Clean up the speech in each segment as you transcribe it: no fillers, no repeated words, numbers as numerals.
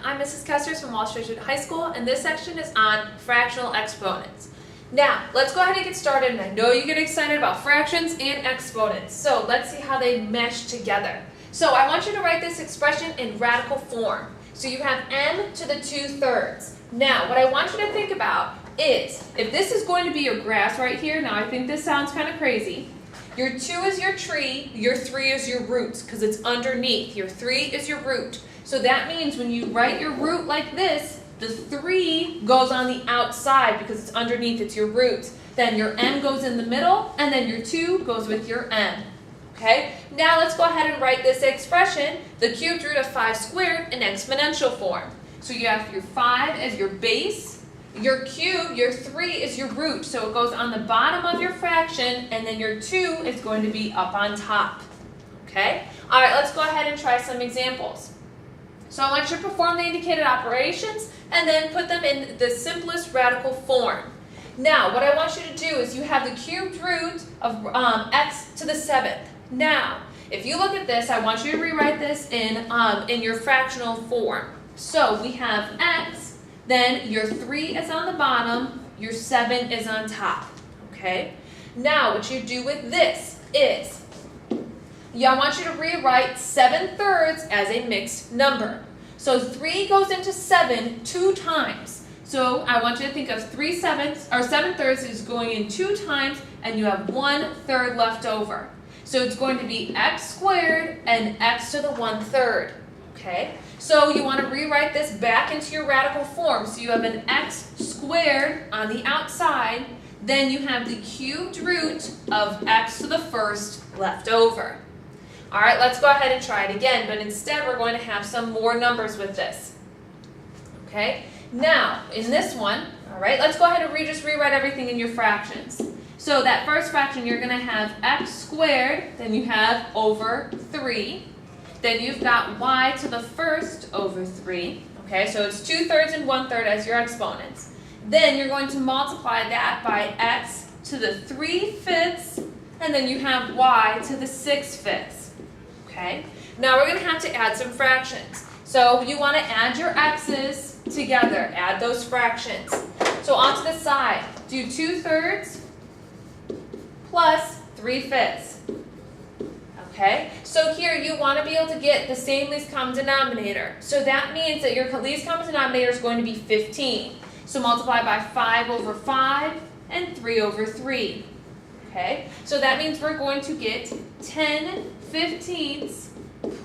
I'm Mrs. Kessers from Walsh High School, and this section is on fractional exponents. Now, let's go ahead and get started, and I know you get excited about fractions and exponents, so let's see how they mesh together. So I want you to write this expression in radical form. So you have m to the 2/3. Now, what I want you to think about is, if this is going to be your grass right here, now I think this sounds kind of crazy, your 2 is your tree, your 3 is your roots, because it's underneath. Your 3 is your root. So that means when you write your root like this, the 3 goes on the outside because it's underneath, it's your root. Then your m goes in the middle, and then your 2 goes with your m. Okay? Now let's go ahead and write this expression, the cubed root of 5 squared, in exponential form. So you have your 5 as your base, your cube, your 3 is your root, so it goes on the bottom of your fraction, and then your 2 is going to be up on top. Okay? All right, let's go ahead and try some examples. So I want you to perform the indicated operations and then put them in the simplest radical form. Now, what I want you to do is you have the cubed root of x to the 7th. Now, if you look at this, I want you to rewrite this in your fractional form. So we have x, then your 3 is on the bottom, your 7 is on top. Okay? Now, what you do with this is, I want you to rewrite 7/3 as a mixed number. So 3 goes into 7 2 times. So I want you to think of 7/3 is going in 2 times, and you have 1/3 left over. So it's going to be x squared and x to the 1/3. Okay? So you want to rewrite this back into your radical form. So you have an x squared on the outside, then you have the cubed root of x to the 1st left over. All right, let's go ahead and try it again, but instead we're going to have some more numbers with this. Okay? Now, in this one, all right, let's go ahead and just rewrite everything in your fractions. So that first fraction, you're going to have x squared, then you have over 3. Then you've got y to the 1st over 3. Okay, so it's 2/3 and 1/3 as your exponents. Then you're going to multiply that by x to the 3/5, and then you have y to the 6/5. Okay, now we're going to have to add some fractions. So you want to add your x's together, add those fractions. So onto the side, do 2/3 plus 3/5. Okay, so here you want to be able to get the same least common denominator. So that means that your least common denominator is going to be 15. So multiply by 5 over 5 and 3 over 3. Okay, so that means we're going to get 10/15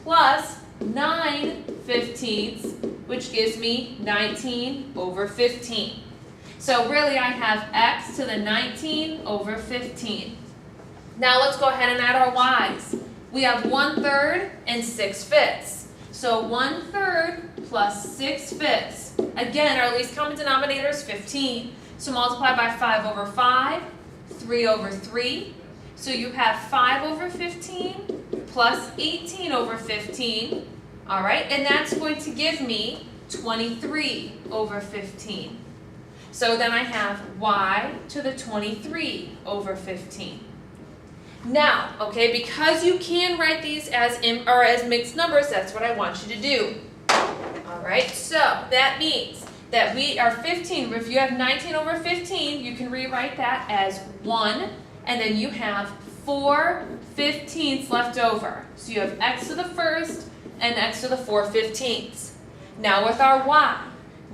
plus 9/15, which gives me 19 over 15. So really I have x to the 19 over 15. Now let's go ahead and add our y's. We have 1/3 and 6/5. So 1/3 plus 6/5. Again, our least common denominator is 15. So multiply by 5 over 5, 3 over 3. So you have 5 over 15 plus 18 over 15. All right, and that's going to give me 23 over 15. So then I have y to the 23 over 15. Now, okay, because you can write these as mixed numbers, that's what I want you to do. All right, so that means that we are 15. If you have 19 over 15, you can rewrite that as 1, and then you have 4/15 left over. So you have x to the 1st and x to the 4/15. Now with our y,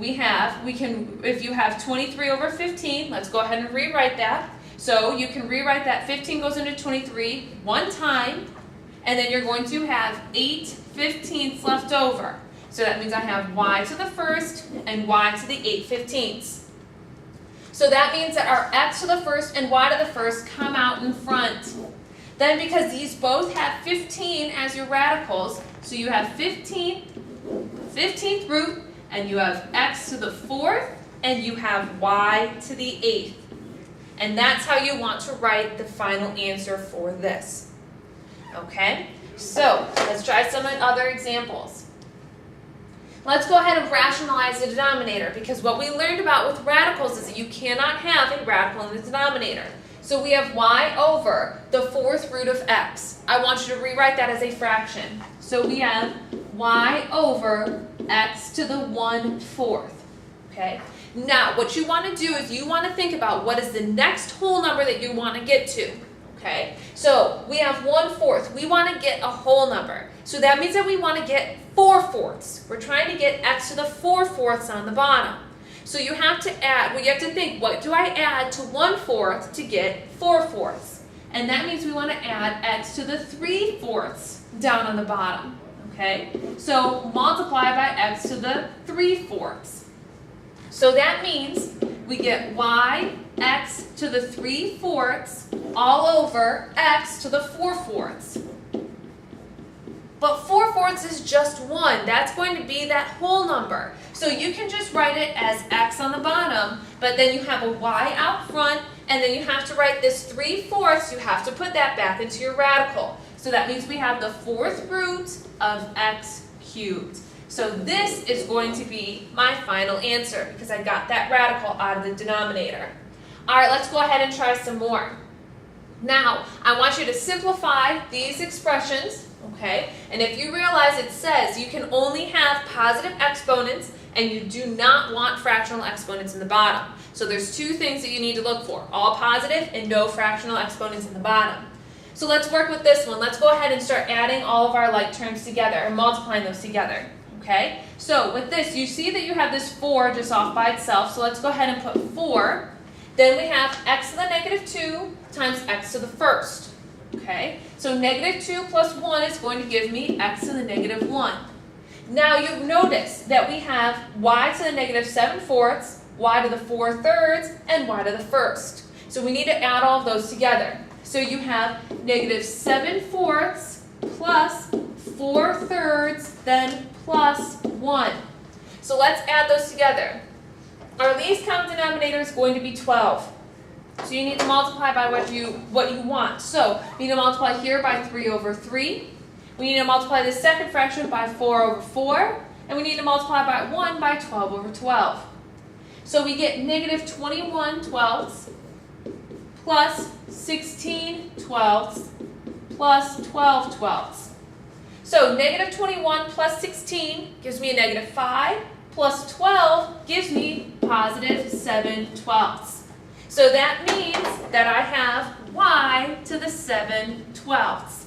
if you have 23 over 15, let's go ahead and rewrite that. So you can rewrite that 15 goes into 23 one time, and then you're going to have 8/15 left over. So that means I have y to the 1st and y to the 8/15. So that means that our x to the 1st and y to the 1st come out in front. Then because these both have 15 as your radicals, so you have 15th root, and you have x to the 4th, and you have y to the 8th. And that's how you want to write the final answer for this. Okay? So, let's try some other examples. Let's go ahead and rationalize the denominator, because what we learned about with radicals is that you cannot have a radical in the denominator. So we have y over the 4th root of x. I want you to rewrite that as a fraction. So we have y over x to the 1/4. Okay? Now, what you want to do is you want to think about what is the next whole number that you want to get to. Okay? So we have 1/4. We want to get a whole number. So that means that we want to get 4/4. We're trying to get x to the 4/4 on the bottom. So you have to add, well, you have to think, what do I add to 1/4 to get 4/4? And that means we want to add x to the 3/4 down on the bottom. Okay? So multiply by x to the 3/4. So that means we get x to the 3/4 all over x to the 4/4. But 4/4 is just 1. That's going to be that whole number. So you can just write it as x on the bottom, but then you have a y out front, and then you have to write this 3/4. You have to put that back into your radical. So that means we have the 4th root of x cubed. So this is going to be my final answer because I got that radical out of the denominator. All right, let's go ahead and try some more. Now, I want you to simplify these expressions, okay? And if you realize it says you can only have positive exponents and you do not want fractional exponents in the bottom. So there's two things that you need to look for, all positive and no fractional exponents in the bottom. So let's work with this one. Let's go ahead and start adding all of our like terms together and multiplying those together. Okay, so with this, you see that you have this 4 just off by itself, so let's go ahead and put 4. Then we have x to the -2 times x to the 1st. Okay, so -2 plus 1 is going to give me x to the -1. Now you'll notice that we have y to the -7/4, y to the 4/3, and y to the 1st. So we need to add all of those together. So you have -7/4 plus 4/3, then plus 1. So let's add those together. Our least common denominator is going to be 12. So you need to multiply by what you want. So we need to multiply here by 3/3. We need to multiply the second fraction by 4/4. And we need to multiply by 1 by 12/12. So we get -21/12 plus 16/12 plus 12/12. So -21 plus 16 gives me a -5, plus 12 gives me +7/12. So that means that I have y to the 7/12.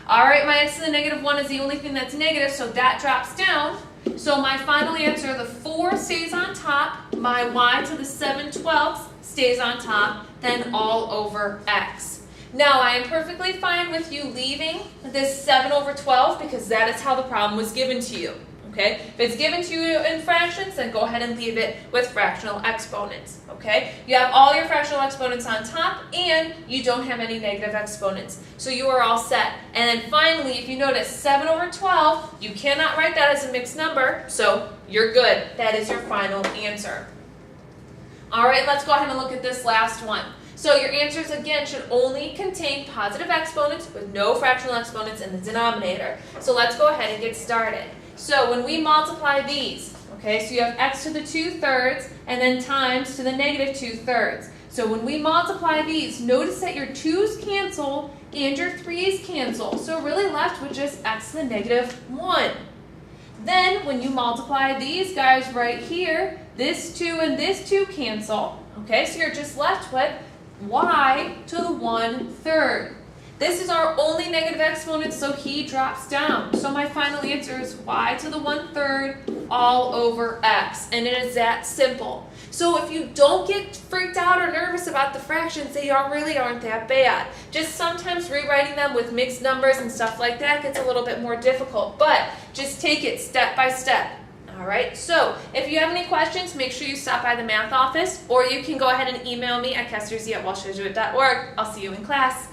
All right, my x to the -1 is the only thing that's negative, so that drops down. So my final answer, the 4 stays on top, my y to the 7/12 stays on top, then all over x. Now, I am perfectly fine with you leaving this 7/12 because that is how the problem was given to you, okay? If it's given to you in fractions, then go ahead and leave it with fractional exponents, okay? You have all your fractional exponents on top, and you don't have any negative exponents. So you are all set. And then finally, if you notice 7/12, you cannot write that as a mixed number, so you're good. That is your final answer. All right, let's go ahead and look at this last one. So your answers, again, should only contain positive exponents with no fractional exponents in the denominator. So let's go ahead and get started. So when we multiply these, okay, so you have x to the 2/3 and then times to the -2/3. So when we multiply these, notice that your 2's cancel and your 3's cancel. So we're really left with just x to the -1. Then when you multiply these guys right here, this 2 and this 2 cancel. Okay, so you're just left with y to the 1/3. This is our only negative exponent, so he drops down. So my final answer is y to the 1/3 all over x, and it is that simple. So if you don't get freaked out or nervous about the fractions, they really aren't that bad. Just sometimes rewriting them with mixed numbers and stuff like that gets a little bit more difficult, but just take it step by step. All right, so if you have any questions, make sure you stop by the math office, or you can go ahead and email me at kesterz@walshjesuit.org. I'll see you in class.